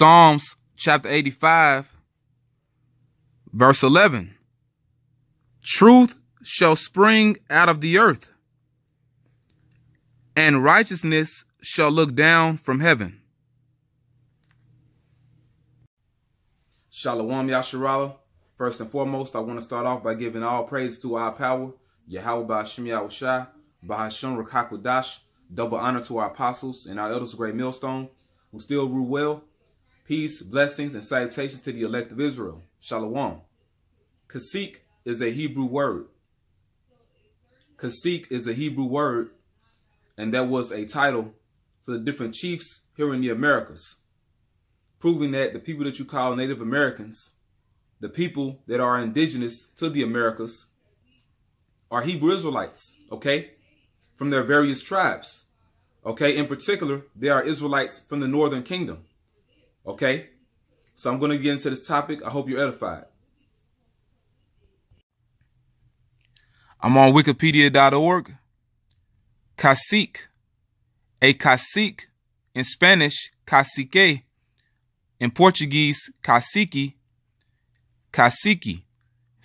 Psalms chapter 85, verse 11. Truth shall spring out of the earth, and righteousness shall look down from heaven. Shalom Yasharala. First and foremost, I want to start off by giving all praise to our power, Yahawashi, Bahasham Rakakwadash. Double honor to our apostles and our elders of Great Millstone, who still rule well. Peace, blessings, and salutations to the elect of Israel. Shalom. Cacique is a Hebrew word. Cacique is a Hebrew word, and that was a title for the different chiefs here in the Americas, proving that the people that you call Native Americans, the people that are indigenous to the Americas, are Hebrew Israelites, okay, from their various tribes, okay? In particular, they are Israelites from the Northern Kingdom, okay? So I'm going to get into this topic. I hope you're edified. I'm on wikipedia.org. Cacique, a cacique, in Spanish, cacique, in Portuguese, cacique, cacique,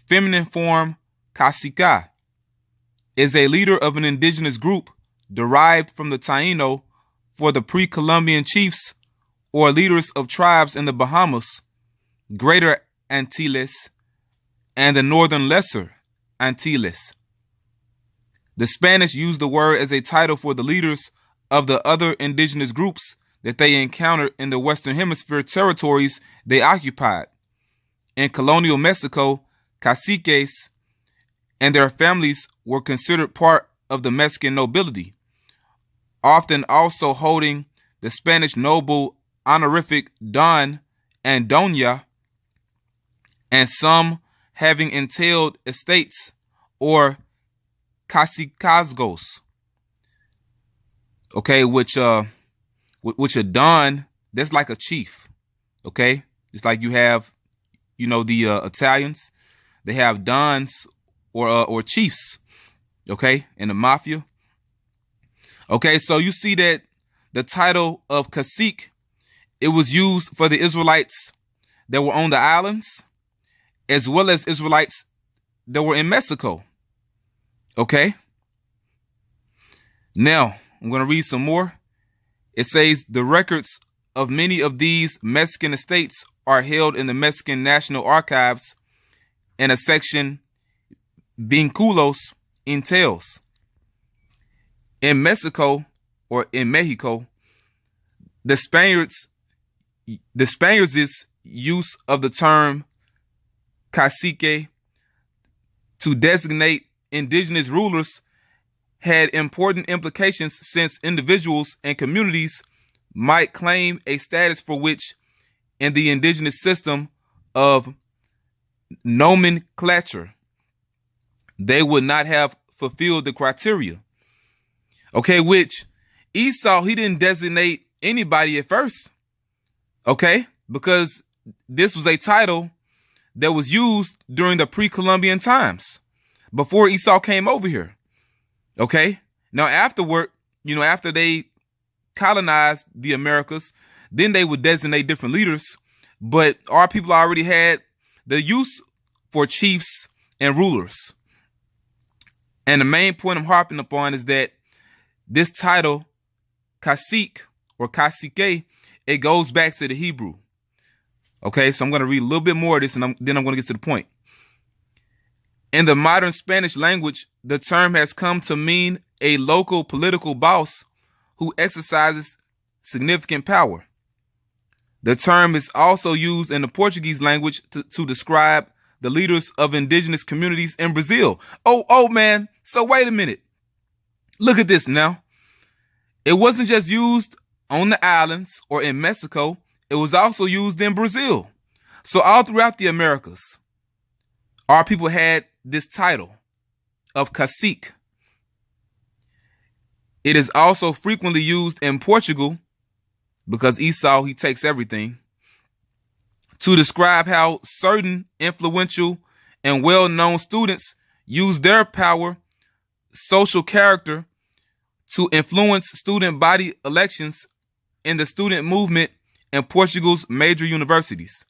feminine form, cacica, is a leader of an indigenous group derived from the Taino for the pre-Columbian chiefs or leaders of tribes in the Bahamas, Greater Antilles, and the Northern Lesser Antilles. The Spanish used the word as a title for the leaders of the other indigenous groups that they encountered in the Western Hemisphere territories they occupied. In colonial Mexico, caciques and their families were considered part of the Mexican nobility, often also holding the Spanish noble honorific Don and Doña, and some having entailed estates or cacicazgos, okay, which a Don, that's like a chief, okay? It's like you have, the Italians, they have Dons or chiefs, okay, in the mafia. Okay, so you see that the title of cacique, it was used for the Israelites that were on the islands, as well as Israelites that were in Mexico. Okay. Now, I'm going to read some more. It says the records of many of these Mexican estates are held in the Mexican National Archives in a section Vinculos entails. In Mexico, or in Mexico, the Spaniards' use of the term cacique to designate indigenous rulers had important implications, since individuals and communities might claim a status for which, in the indigenous system of nomenclature, they would not have fulfilled the criteria. Okay, which Esau, he didn't designate anybody at first. Okay, because this was a title that was used during the pre-Columbian times, before Esau came over here. Okay, now afterward, after they colonized the Americas, then they would designate different leaders. But our people already had the use for chiefs and rulers. And the main point I'm harping upon is that this title, cacique or cacique, it goes back to the Hebrew. Okay, so I'm going to read a little bit more of this, and then I'm going to get to the point. In the modern Spanish language, the term has come to mean a local political boss who exercises significant power. The term is also used in the Portuguese language to describe the leaders of indigenous communities in Brazil. Oh, man. So wait a minute. Look at this now. It wasn't just used on the islands or in Mexico. It was also used in Brazil. So all throughout the Americas, our people had this title of cacique. It is also frequently used in Portugal, because Esau, he takes everything, to describe how certain influential and well-known students use their power, social character, to influence student body elections in the student movement and Portugal's major universities.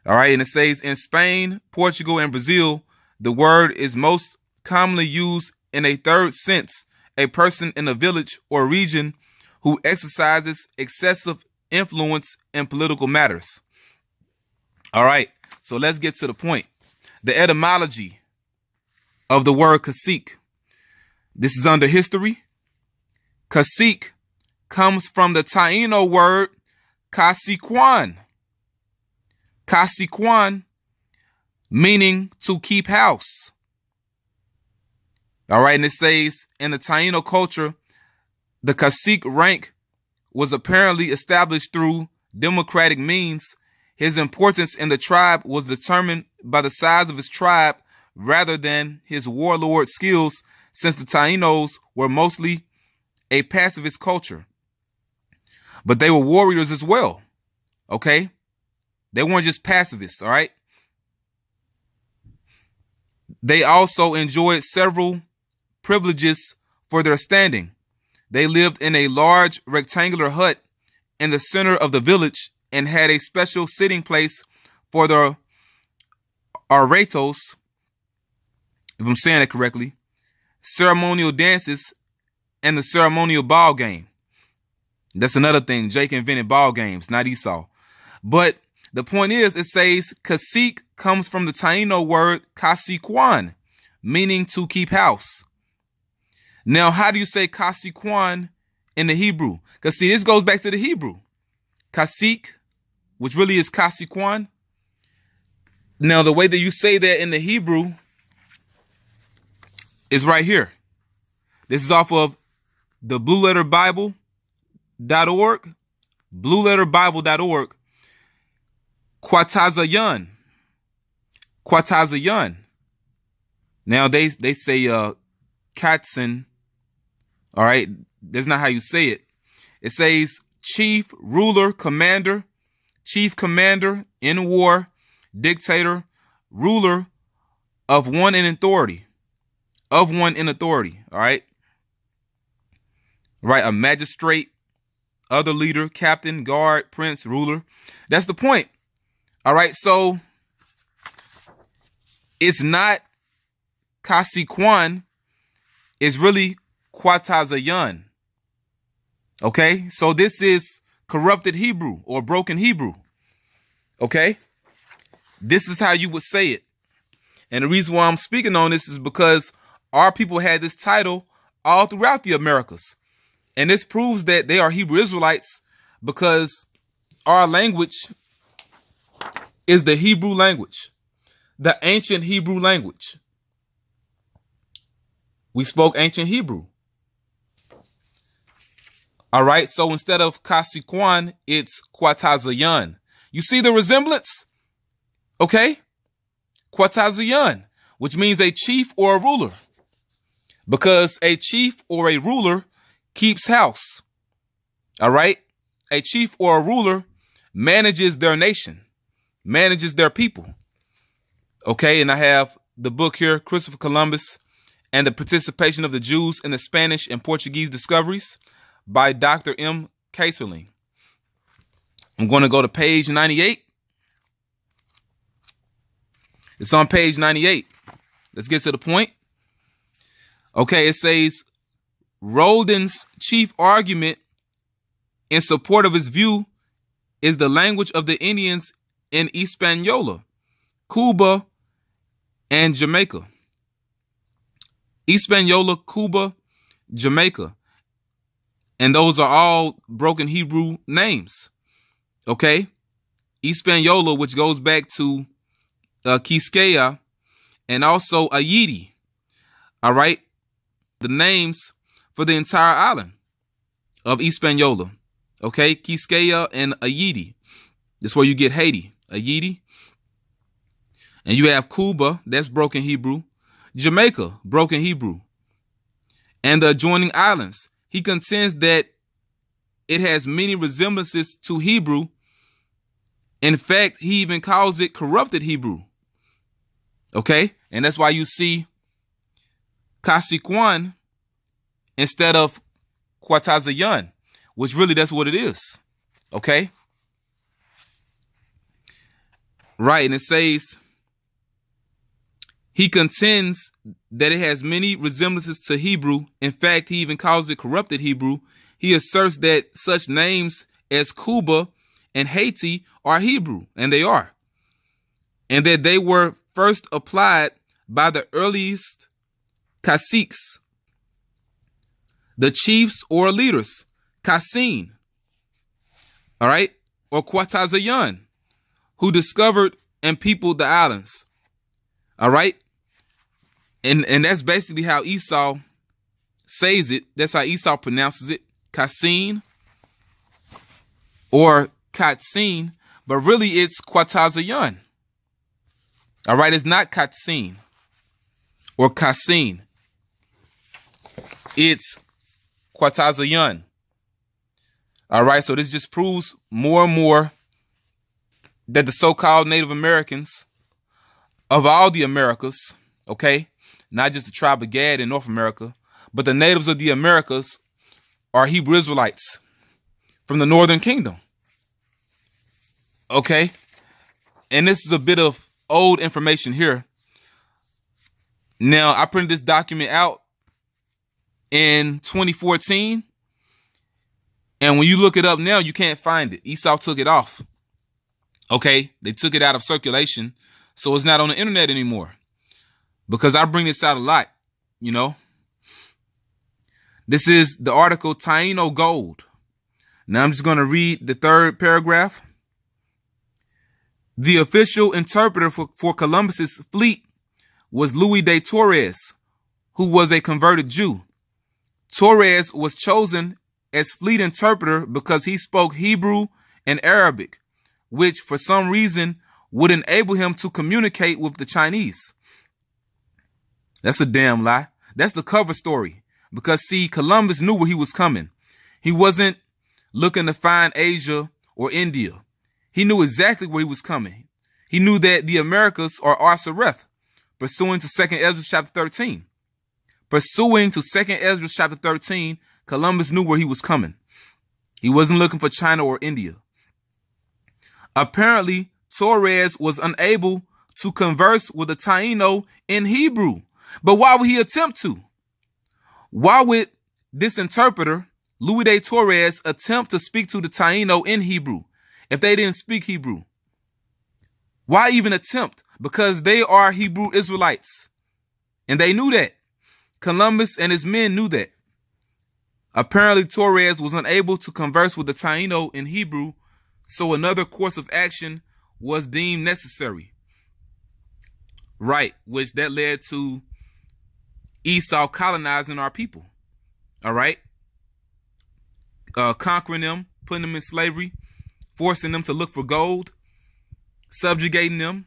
All right. And it says in Spain, Portugal, and Brazil, the word is most commonly used in a third sense, a person in a village or region who exercises excessive influence in political matters. All right. So let's get to the point. The etymology of the word cacique. This is under history. Cacique comes from the Taino word caciquan. Caciquan, meaning to keep house. All right, and it says in the Taino culture, the cacique rank was apparently established through democratic means. His importance in the tribe was determined by the size of his tribe rather than his warlord skills, since the Tainos were mostly a pacifist culture. But they were warriors as well, okay? They weren't just pacifists, all right? They also enjoyed several privileges for their standing. They lived in a large rectangular hut in the center of the village and had a special sitting place for the aretos, if I'm saying it correctly, ceremonial dances, and the ceremonial ball game. That's another thing. Jake invented ball games, not Esau. But the point is, it says cacique comes from the Taino word caciquan, meaning to keep house. Now, how do you say caciquan in the Hebrew? Because see, this goes back to the Hebrew. Cacique, which really is caciquan. Now, the way that you say that in the Hebrew is right here. This is off of the blueletterbible.org. Blueletterbible.org. Quatazayan. Quatazayan. Now they say Katzen. All right, that's not how you say it. It says chief, ruler, commander, chief commander in war, dictator, ruler of one in authority. Of one in authority. All right. Right, a magistrate, other leader, captain, guard, prince, ruler. That's the point. All right, so it's not caciquan, it's really quatazayan. Okay, so this is corrupted Hebrew or broken Hebrew. Okay, this is how you would say it. And the reason why I'm speaking on this is because our people had this title all throughout the Americas. And this proves that they are Hebrew Israelites because our language is the Hebrew language, the ancient Hebrew language. We spoke ancient Hebrew. All right, so instead of caciquan, it's quatazayan. You see the resemblance? Okay? Quatazayan, which means a chief or a ruler. Because a chief or a ruler keeps house. All right? A chief or a ruler manages their nation, manages their people. Okay, and I have the book here, Christopher Columbus and the Participation of the Jews in the Spanish and Portuguese Discoveries by Dr. M. Cacique. I'm going to go to page 98. It's on page 98. Let's get to the point. Okay, it says, Roldan's chief argument in support of his view is the language of the Indians in Hispaniola, Cuba, and Jamaica. Hispaniola, Cuba, Jamaica. And those are all broken Hebrew names. Okay? Hispaniola, which goes back to Cacique, and also Ayiti. All right? The names for the entire island of Hispaniola. Okay? Cacique and Ayiti. That's where you get Haiti. Ayiti. And you have Cuba, that's broken Hebrew. Jamaica, broken Hebrew. And the adjoining islands. He contends that it has many resemblances to Hebrew. In fact, he even calls it corrupted Hebrew. Okay? And that's why you see caciquan instead of quatazayan, which really that's what it is. Okay. Right. And it says, he contends that it has many resemblances to Hebrew. In fact, he even calls it corrupted Hebrew. He asserts that such names as Cuba and Haiti are Hebrew, and they are. And that they were first applied by the earliest caciques, the chiefs or leaders, Cacique, all right, or Quatazayan, who discovered and peopled the islands, all right? And that's basically how Esau says it. That's how Esau pronounces it, Cacique or Cacique, but really it's Quatazayan. All right, it's not Cacique or Cacique. It's Quatazayan. All right, so this just proves more and more that the so-called Native Americans of all the Americas, okay, not just the tribe of Gad in North America, but the natives of the Americas are Hebrew Israelites from the Northern Kingdom. Okay, and this is a bit of old information here. Now, I printed this document out in 2014, and when you look it up now, you can't find it. Esau took it off. Okay, they took it out of circulation, so it's not on the internet anymore. Because I bring this out a lot, you know. This is the article Taino Gold. Now I'm just going to read the third paragraph. The official interpreter for Columbus's fleet was Louis de Torres, who was a converted Jew. Torres was chosen as fleet interpreter because he spoke Hebrew and Arabic, which for some reason would enable him to communicate with the Chinese. That's a damn lie. That's the cover story. Because, see, Columbus knew where he was coming. He wasn't looking to find Asia or India. He knew exactly where he was coming. He knew that the Americas are Arsareth, pursuing to 2nd Ezra chapter 13. Pursuing to 2nd Ezra chapter 13, Columbus knew where he was coming. He wasn't looking for China or India. Apparently, Torres was unable to converse with a Taino in Hebrew. But why would he attempt to? Why would this interpreter, Louis de Torres, attempt to speak to the Taino in Hebrew if they didn't speak Hebrew? Why even attempt? Because they are Hebrew Israelites. And they knew that. Columbus and his men knew that. Apparently, Torres was unable to converse with the Taino in Hebrew, so another course of action was deemed necessary. Right, which that led to Esau colonizing our people. All right. Conquering them, putting them in slavery, forcing them to look for gold, subjugating them,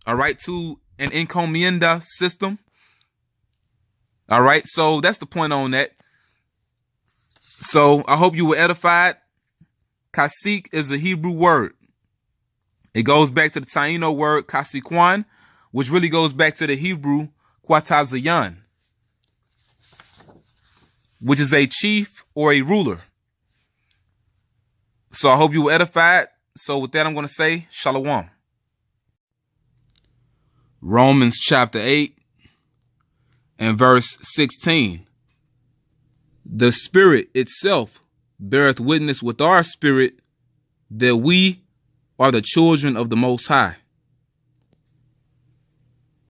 all right, to an encomienda system. All right, so that's the point on that. So I hope you were edified. Cacique is a Hebrew word. It goes back to the Taino word Caciquan, which really goes back to the Hebrew Quatazayan, which is a chief or a ruler. So I hope you were edified. So with that, I'm going to say Shalom. Romans chapter 8 and verse 16. The Spirit itself beareth witness with our spirit that we are the children of the Most High.